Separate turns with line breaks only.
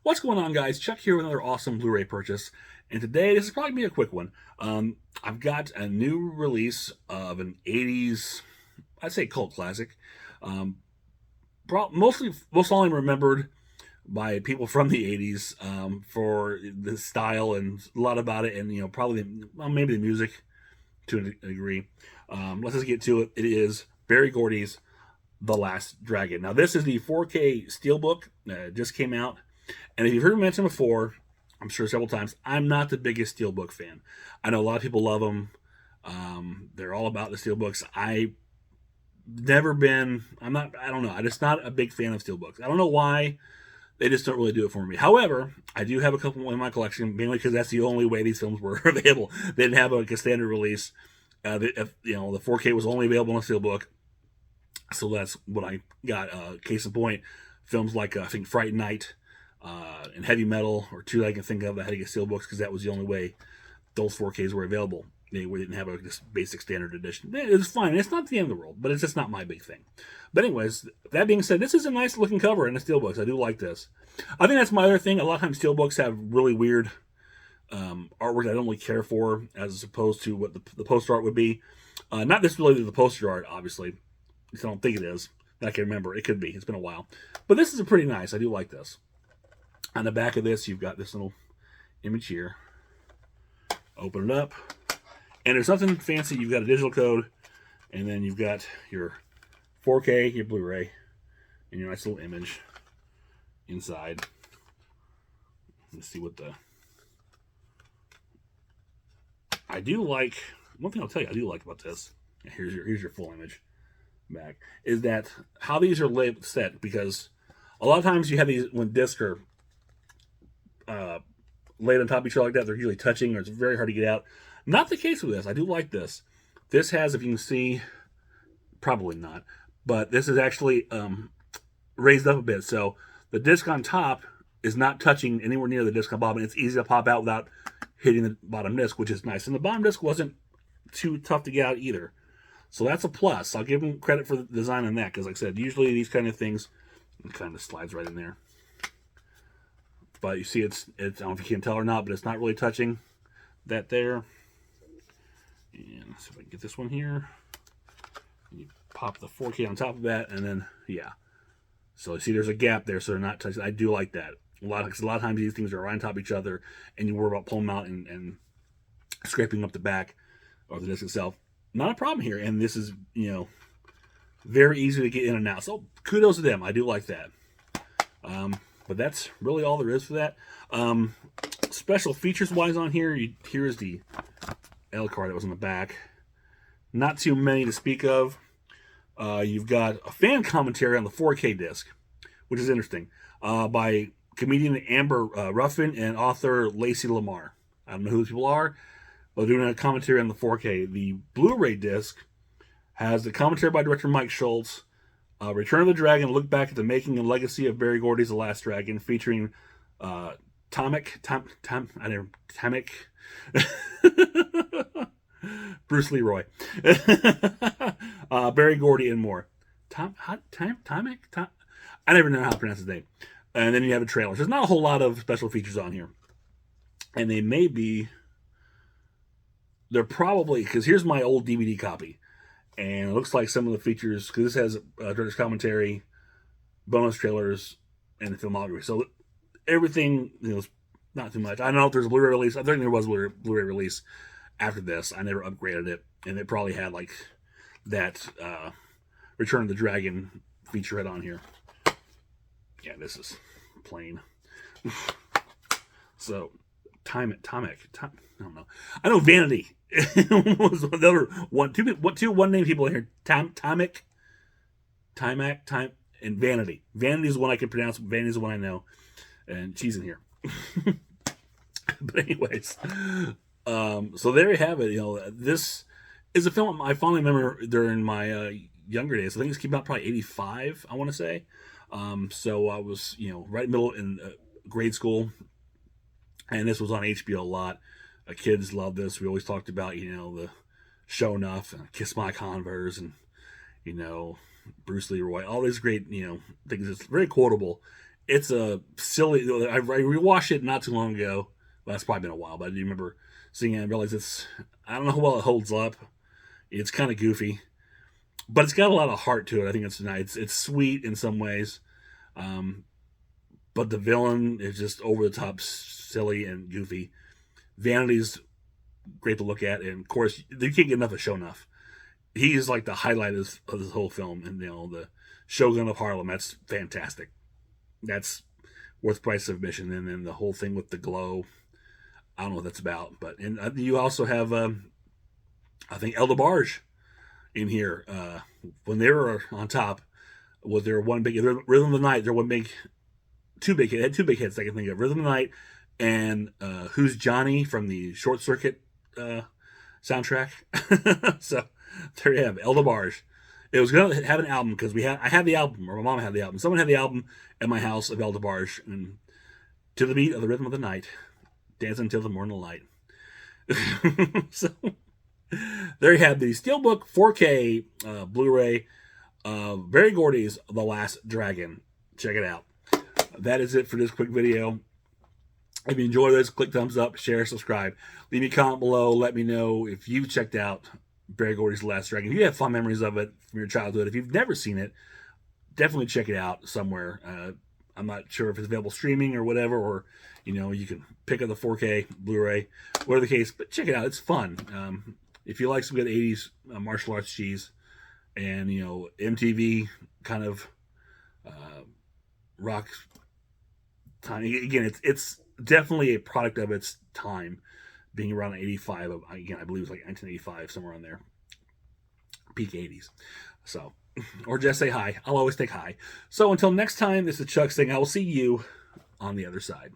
What's going on, guys? Chuck here with another awesome Blu-ray purchase. And today, this is probably going to be a quick one. I've got a new release of an 80s, I'd say cult classic. Um, most only remembered by people from the 80s for the style and a lot about it, and probably maybe the music to a degree. Let's just get to it. It is Barry Gordy's The Last Dragon. Now, this is the 4K Steelbook. It just came out. And if you've heard me mention before, I'm sure several times, I'm not the biggest Steelbook fan. I know a lot of people love them. They're all about the Steelbooks. I never been. I don't know. I'm just not a big fan of Steelbooks. I don't know why. They just don't really do it for me. However, I do have a couple in my collection, mainly because that's the only way these films were available. They didn't have a standard release. The 4K was only available on a Steelbook. So that's what I got. Case in point, films like I think Fright Night and Heavy Metal or two that I can think of that had to get Steelbooks because that was the only way those 4Ks were available. They didn't have just basic standard edition. It's fine. It's not the end of the world, but it's just not my big thing. But anyways, that being said, this is a nice looking cover in the Steelbooks. I do like this. I think that's my other thing. A lot of times Steelbooks have really weird artwork I don't really care for as opposed to what the poster art would be. Not this related to the poster art, obviously. I don't think it is. I can remember. It could be. It's been a while. But this is pretty nice. I do like this. On the back of this, you've got this little image here. Open it up. And there's nothing fancy. You've got a digital code. And then you've got your 4K, your Blu-ray, and your nice little image inside. Let's see what I do like. One thing I'll tell you I do like about this. Here's your full image back. Is that how these are set, because a lot of times you have these when discs are laid on top of each other like that, they're usually touching or it's very hard to get out. Not the case with this. I do like this. This has, if you can see, probably not, but this is actually raised up a bit. So the disc on top is not touching anywhere near the disc on bottom. It's easy to pop out without hitting the bottom disc, which is nice. And the bottom disc wasn't too tough to get out either. So that's a plus. I'll give them credit for the design on that, because like I said, usually these kind of things, it kind of slides right in there. But you see, it's I don't know if you can tell or not, but it's not really touching that there. And let's see if I can get this one here. You pop the 4K on top of that, and then, yeah. So you see there's a gap there, so they're not touching. I do like that. A lot of times these things are right on top of each other, and you worry about pulling them out and scraping up the back or the disc itself. Not a problem here, and this is, very easy to get in and out. So kudos to them. I do like that. But that's really all there is for that. Special features wise on here, here's the L card that was on the back. Not too many to speak of. You've got a fan commentary on the 4K disc, which is interesting, by comedian Amber Ruffin and author Lacey Lamar. I don't know who these people are, but they're doing a commentary on the 4K. The Blu-ray disc has the commentary by director Mike Schultz, Return of the Dragon, look back at the making and legacy of Barry Gordy's The Last Dragon, featuring Tomic, Bruce Leroy, Barry Gordy, and more. Tomic? I never know how to pronounce his name. And then you have a trailer. There's not a whole lot of special features on here. And they're probably, because here's my old DVD copy. And it looks like some of the features, because this has director's commentary, bonus trailers, and the filmography. So everything, not too much. I don't know if there's a Blu-ray release. I think there was a Blu-ray release after this. I never upgraded it. And it probably had like that Return of the Dragon featurette on here. Yeah, this is plain. So, Tomic. I don't know. I know Vanity was the other one. Two one-name people in here. Tomic, and Vanity. Vanity is the one I can pronounce. Vanity is the one I know. And she's in here. But anyways, so there you have it. This is a film I fondly remember during my younger days. I think this came out probably 85, I want to say. So I was, right middle in grade school, and this was on HBO a lot. Kids loved this. We always talked about, the Show Enough and Kiss My Converse and, Bruce Leroy, all these great, things. It's very quotable It's a silly. I rewatched it not too long ago. Well, that's probably been a while, but I do remember seeing it and realize it's. I don't know how well it holds up. It's kind of goofy, but it's got a lot of heart to it. I think it's nice. It's sweet in some ways, um, but the villain is just over the top, silly and goofy. Vanity's great to look at, and of course you can't get enough of Shonuff. He is like the highlight of this whole film, and the Shogun of Harlem. That's fantastic. That's worth price of admission, and then the whole thing with the glow. I don't know what that's about, but and you also have I think El DeBarge in here when they were on top. Was there one big Rhythm of the Night? There one big, two big hit, had two big hits I can think of. Rhythm of the Night and Who's Johnny from the Short Circuit soundtrack. So there you have it, El DeBarge. It was gonna have an album because I had the album, or my mom had the album. Someone had the album at my house of El DeBarge, and to the beat of the Rhythm of the Night, dancing until the morning light. So there you have the Steelbook 4K Blu-ray. Very Gordy's The Last Dragon. Check it out. That is it for this quick video. If you enjoyed this, click thumbs up, share, subscribe. Leave me a comment below. Let me know if you've checked out Barry Gordy's The Last Dragon. If you have fond memories of it from your childhood, if you've never seen it, definitely check it out somewhere. I'm not sure if it's available streaming or whatever, or you can pick up the 4K Blu-ray, whatever the case. But check it out; it's fun. If you like some good '80s martial arts cheese, and MTV kind of rock time. Again, it's definitely a product of its time, being around '85. Again, I believe it was like 1985, somewhere on there, peak '80s. So, or just say hi. I'll always take hi. So until next time, this is Chuck saying I will see you on the other side.